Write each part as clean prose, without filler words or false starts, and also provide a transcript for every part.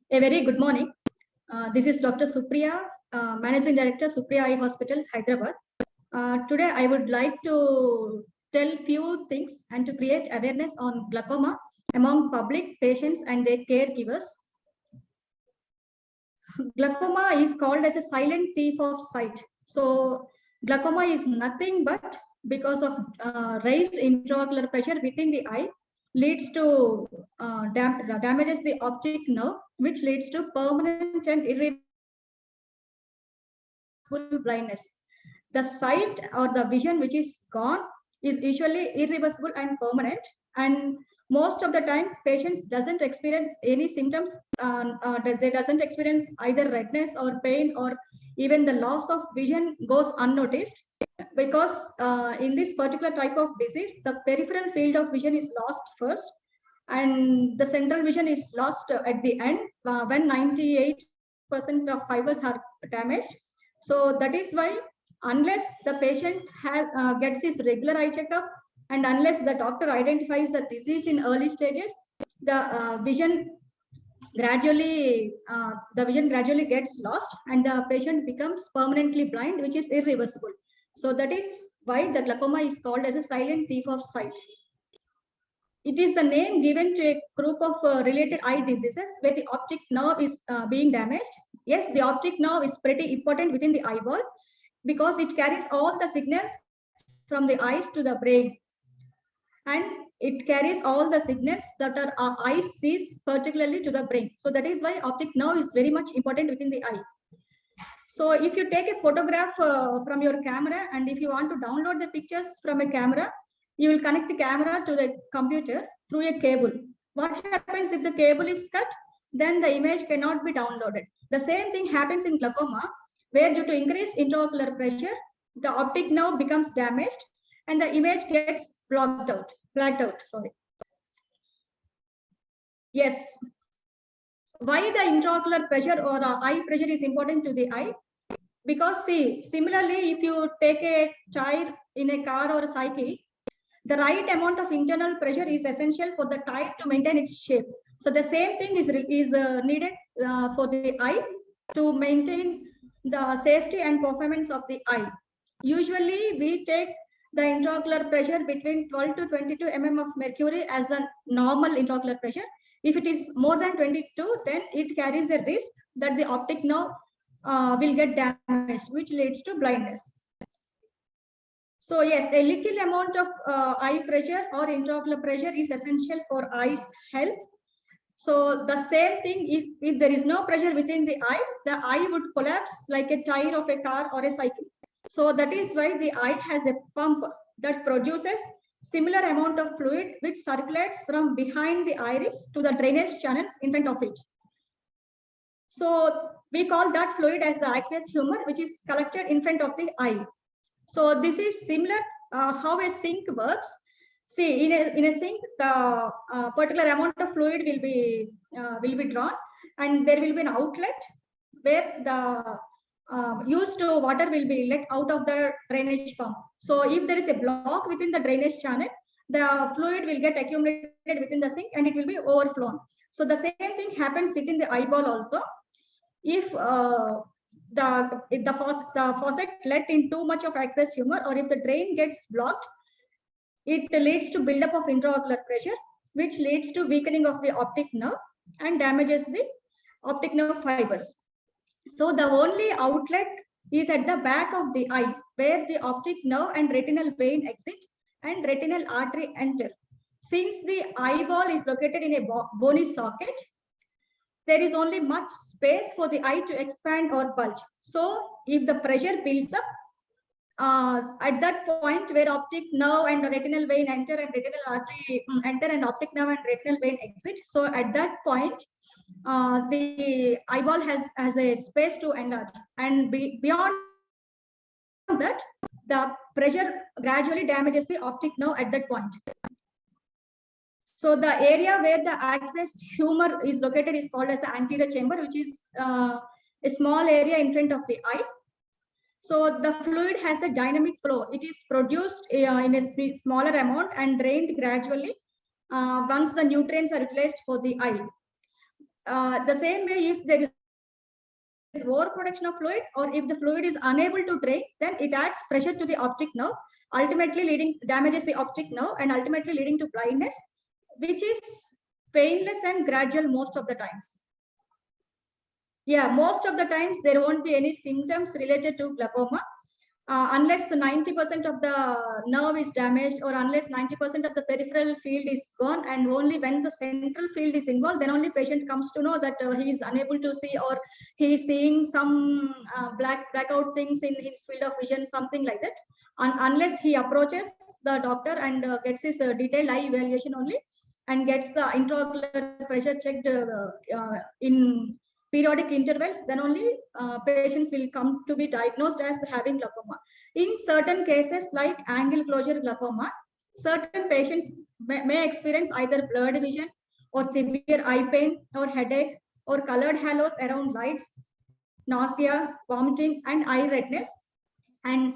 A very good morning. This is Dr. Supriya, Managing Director, Supriya Eye Hospital, Hyderabad. Today, I would like to tell few things and to create awareness on glaucoma among public, patients, and their caregivers. Glaucoma is called as a silent thief of sight. So, glaucoma is nothing but because of raised intraocular pressure within the eye leads to damages the optic nerve, which leads to permanent and irreversible blindness. The sight or the vision which is gone is usually irreversible and permanent, and most of the times patients doesn't experience any symptoms. They doesn't experience either redness or pain, or even the loss of vision goes unnoticed, because in this particular type of disease, the peripheral field of vision is lost first, and the central vision is lost at the end when 98% of fibers are damaged. So that is why, unless the patient gets his regular eye checkup, and unless the doctor identifies the disease in early stages, the vision gradually gets lost, and the patient becomes permanently blind, which is irreversible. So that is why the glaucoma is called as a silent thief of sight. It is the name given to a group of related eye diseases where the optic nerve is being damaged. Yes, the optic nerve is pretty important within the eyeball because it carries all the signals from the eyes to the brain, and it carries all the signals that our eyes sees particularly to the brain. So that is why optic nerve is very much important within the eye. So if you take a photograph from your camera, and if you want to download the pictures from a camera, you will connect the camera to the computer through a cable. What happens if the cable is cut? Then the image cannot be downloaded. The same thing happens in glaucoma, where due to increased intraocular pressure, the optic nerve becomes damaged and the image gets blacked out. Sorry. Yes. Why the intraocular pressure or eye pressure is important to the eye? Because see, similarly, if you take a child in a car or a cycle, the right amount of internal pressure is essential for the tire to maintain its shape. So the same thing is needed for the eye to maintain the safety and performance of the eye. Usually, we take the intraocular pressure between 12 to 22 mm of mercury as the normal intraocular pressure. If it is more than 22, then it carries a risk that the optic nerve will get damaged, which leads to blindness. So yes, a little amount of eye pressure or intraocular pressure is essential for eye's health. So the same thing, if there is no pressure within the eye would collapse like a tire of a car or a cycle. So that is why the eye has a pump that produces similar amount of fluid which circulates from behind the iris to the drainage channels in front of it. So we call that fluid as the aqueous humor, which is collected in front of the eye. So this is similar how a sink works. See, in a sink, the particular amount of fluid will be drawn, and there will be an outlet where the used water will be let out of the drainage pump. So if there is a block within the drainage channel, the fluid will get accumulated within the sink and it will be overflown. So the same thing happens within the eyeball also. If the faucet let in too much of aqueous humor, or if the drain gets blocked, it leads to buildup of intraocular pressure, which leads to weakening of the optic nerve and damages the optic nerve fibers. So the only outlet is at the back of the eye, where the optic nerve and retinal vein exit and retinal artery enter. Since the eyeball is located in a bony socket, there is only much space for the eye to expand or bulge. So if the pressure builds up, at that point where optic nerve and retinal vein enter and retinal artery enter and optic nerve and retinal vein exit, so at that point, the eyeball has a space to enlarge, and beyond that, the pressure gradually damages the optic nerve at that point. So the area where the aqueous humor is located is called as the anterior chamber, which is a small area in front of the eye. So the fluid has a dynamic flow. It is produced in a smaller amount and drained gradually once the nutrients are replaced for the eye. The same way, if there is overproduction of fluid, or if the fluid is unable to drain, then it adds pressure to the optic nerve, ultimately damages the optic nerve and ultimately leading to blindness, which is painless and gradual most of the times. Yeah, most of the times there won't be any symptoms related to glaucoma. Unless 90% of the nerve is damaged, or unless 90% of the peripheral field is gone, and only when the central field is involved, then only patient comes to know that he is unable to see, or he is seeing some blackout things in his field of vision, something like that. Unless he approaches the doctor and gets his detailed eye evaluation only, and gets the intraocular pressure checked in periodic intervals, then only patients will come to be diagnosed as having glaucoma. In certain cases like angle closure glaucoma, certain patients may experience either blurred vision, or severe eye pain, or headache, or colored halos around lights, nausea, vomiting, and eye redness. And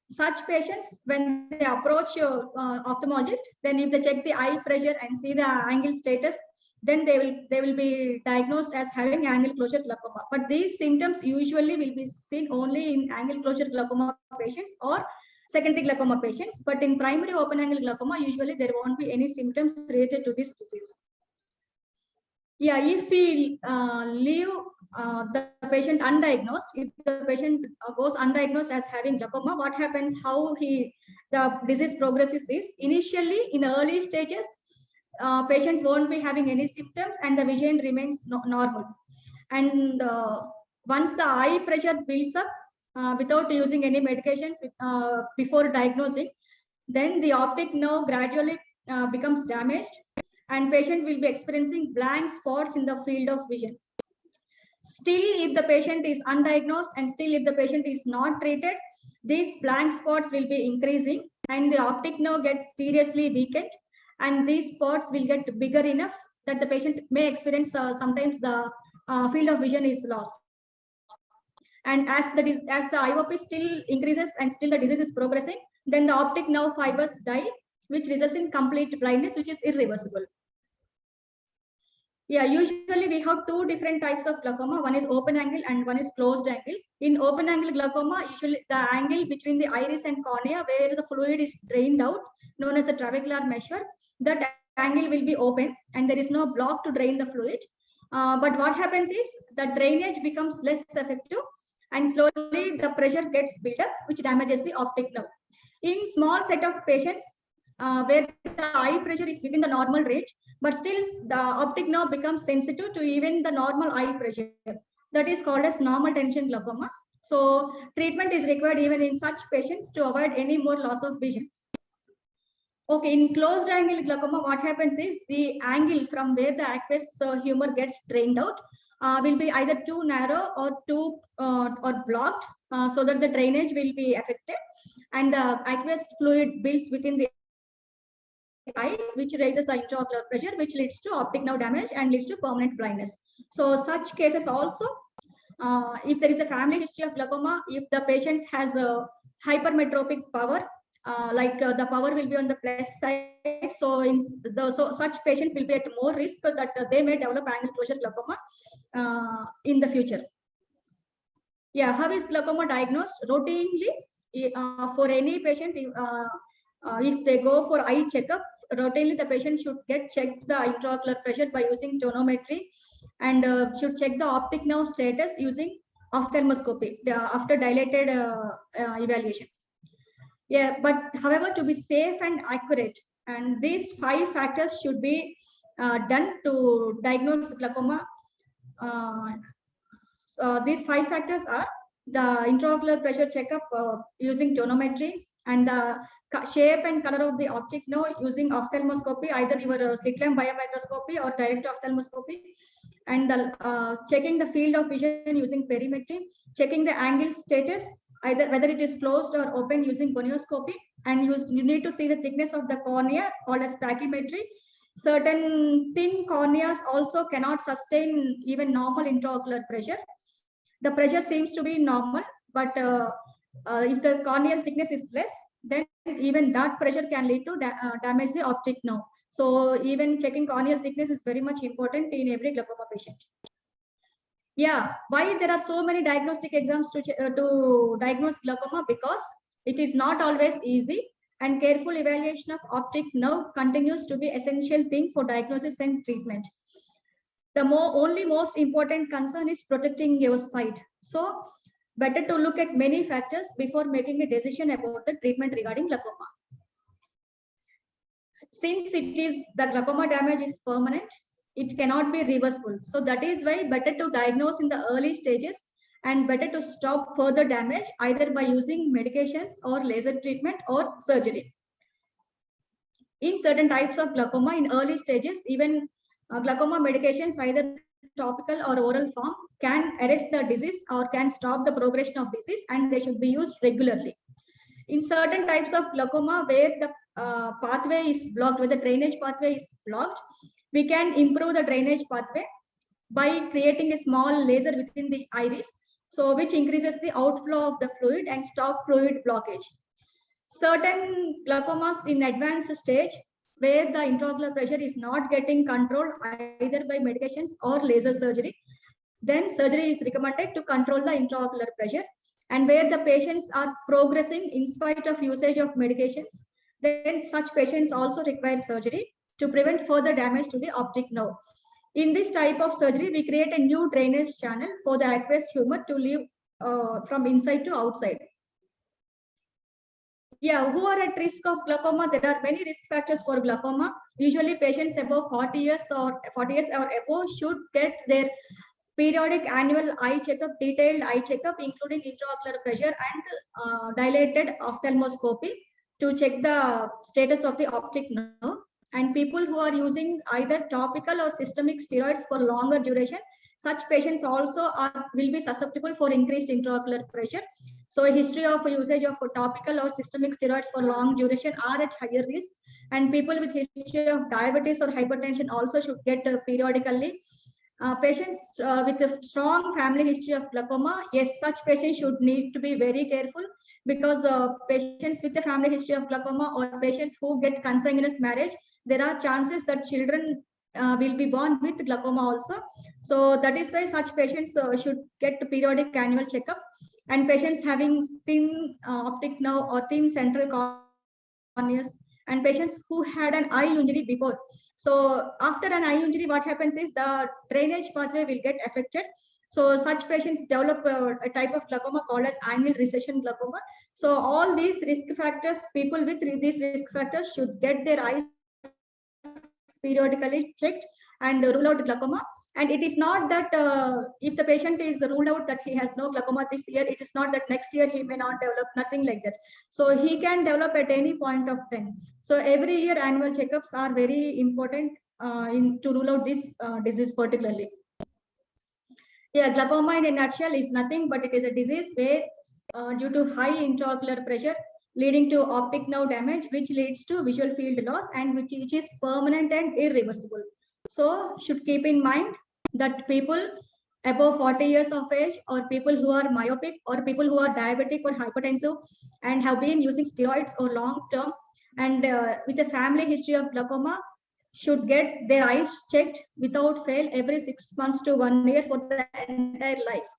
such patients, when they approach ophthalmologist, then if they check the eye pressure and see the angle status, then they will be diagnosed as having angle closure glaucoma. But these symptoms usually will be seen only in angle closure glaucoma patients or secondary glaucoma patients. But in primary open angle glaucoma, usually there won't be any symptoms related to this disease. Yeah, if we leave the patient undiagnosed, if the patient goes undiagnosed as having glaucoma, what happens, how the disease progresses is, initially in early stages, patient won't be having any symptoms and the vision remains normal. And once the eye pressure builds up without using any medications before diagnosing, then the optic nerve gradually becomes damaged, and patient will be experiencing blank spots in the field of vision. Still, if the patient is undiagnosed and still if the patient is not treated, these blank spots will be increasing and the optic nerve gets seriously weakened, and these spots will get bigger enough that the patient may experience sometimes the field of vision is lost. And as the IOP still increases and still the disease is progressing, then the optic nerve fibers die, which results in complete blindness, which is irreversible. Yeah, usually we have two different types of glaucoma. One is open angle and one is closed angle. In open angle glaucoma, usually the angle between the iris and cornea where the fluid is drained out, known as the trabecular measure, that angle will be open and there is no block to drain the fluid. But what happens is the drainage becomes less effective and slowly the pressure gets built up, which damages the optic nerve. In small set of patients where the eye pressure is within the normal range, but still the optic nerve becomes sensitive to even the normal eye pressure. That is called as normal tension glaucoma. So treatment is required even in such patients to avoid any more loss of vision. Okay, in closed angle glaucoma, what happens is the angle from where the aqueous humor gets drained out will be either too narrow or too or blocked, so that the drainage will be affected, and the aqueous fluid builds within the eye, which raises the intraocular pressure, which leads to optic nerve damage and leads to permanent blindness. So such cases also, if there is a family history of glaucoma, if the patient has a hypermetropic power, the power will be on the plus side, so such patients will be at more risk that they may develop angle closure glaucoma in the future. Yeah, how is glaucoma diagnosed? Routinely, for any patient, if they go for eye checkup, routinely the patient should get checked the intraocular pressure by using tonometry, and should check the optic nerve status using ophthalmoscopy after dilated evaluation. Yeah, but however, to be safe and accurate, and these 5 factors should be done to diagnose the glaucoma. So these 5 factors are the intraocular pressure checkup using tonometry, and the shape and color of the optic nerve using ophthalmoscopy, either your slit lamp biomicroscopy or direct ophthalmoscopy, and the checking the field of vision using perimetry, checking the angle status, either whether it is closed or open using gonioscopy, and you need to see the thickness of the cornea called as tachymetry. Certain thin corneas also cannot sustain even normal intraocular pressure. The pressure seems to be normal, but if the corneal thickness is less, then even that pressure can lead to damage the optic nerve. So even checking corneal thickness is very much important in every glaucoma patient. Yeah, why there are so many diagnostic exams to diagnose glaucoma? Because it is not always easy, and careful evaluation of optic nerve continues to be essential thing for diagnosis and treatment. The only most important concern is protecting your sight. So better to look at many factors before making a decision about the treatment regarding glaucoma. Since the glaucoma damage is permanent, it cannot be reversible. So that is why better to diagnose in the early stages and better to stop further damage either by using medications or laser treatment or surgery. In certain types of glaucoma in early stages, even glaucoma medications, either topical or oral form, can arrest the disease or can stop the progression of disease, and they should be used regularly. In certain types of glaucoma where the pathway is blocked, where the drainage pathway is blocked, we can improve the drainage pathway by creating a small laser within the iris, so which increases the outflow of the fluid and stop fluid blockage. Certain glaucomas in advanced stage where the intraocular pressure is not getting controlled either by medications or laser surgery, then surgery is recommended to control the intraocular pressure. And where the patients are progressing in spite of usage of medications, then such patients also require surgery to prevent further damage to the optic nerve. In this type of surgery, we create a new drainage channel for the aqueous humor to leave from inside to outside. Yeah, who are at risk of glaucoma? There are many risk factors for glaucoma. Usually patients above 40 years or above should get their periodic annual eye checkup, detailed eye checkup, including intraocular pressure and dilated ophthalmoscopy to check the status of the optic nerve. And people who are using either topical or systemic steroids for longer duration, such patients also will be susceptible for increased intraocular pressure. So a history of usage of topical or systemic steroids for long duration are at higher risk. And people with history of diabetes or hypertension also should get periodically. Patients with a strong family history of glaucoma, yes, such patients should need to be very careful, because patients with a family history of glaucoma or patients who get consanguineous marriage, there are chances that children will be born with glaucoma also. So that is why such patients should get periodic annual checkup. And patients having thin optic nerve or thin central corneas, and patients who had an eye injury before. So after an eye injury, what happens is the drainage pathway will get affected. So such patients develop a type of glaucoma called as angle recession glaucoma. So all these risk factors, people with these risk factors should get their eyes periodically checked and rule out glaucoma. And it is not that if the patient is ruled out that he has no glaucoma this year, it is not that next year he may not develop, nothing like that. So he can develop at any point of time. So every year annual checkups are very important to rule out this disease particularly. Yeah, glaucoma in a nutshell is nothing but it is a disease where due to high intraocular pressure leading to optic nerve damage, which leads to visual field loss and which is permanent and irreversible. So should keep in mind that people above 40 years of age, or people who are myopic, or people who are diabetic or hypertensive and have been using steroids or long term, and with a family history of glaucoma, should get their eyes checked without fail every 6 months to 1 year for the entire life.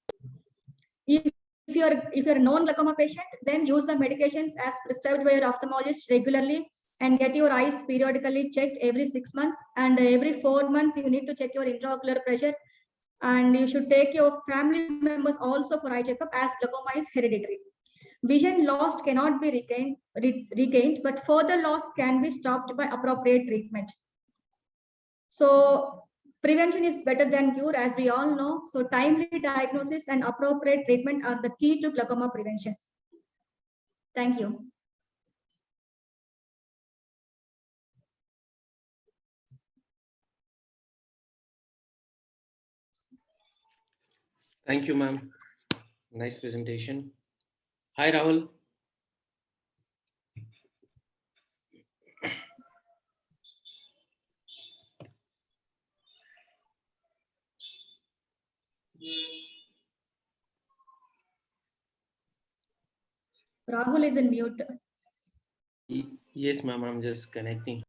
If you're a non-glaucoma patient, then use the medications as prescribed by your ophthalmologist regularly and get your eyes periodically checked every 6 months, and every 4 months you need to check your intraocular pressure. And you should take your family members also for eye checkup, as glaucoma is hereditary. Vision lost cannot be regained, but further loss can be stopped by appropriate treatment. So prevention is better than cure, as we all know. So timely diagnosis and appropriate treatment are the key to glaucoma prevention. Thank you. Thank you, ma'am. Nice presentation. Hi, Rahul. Rahul is in mute. Yes, ma'am. I'm just connecting.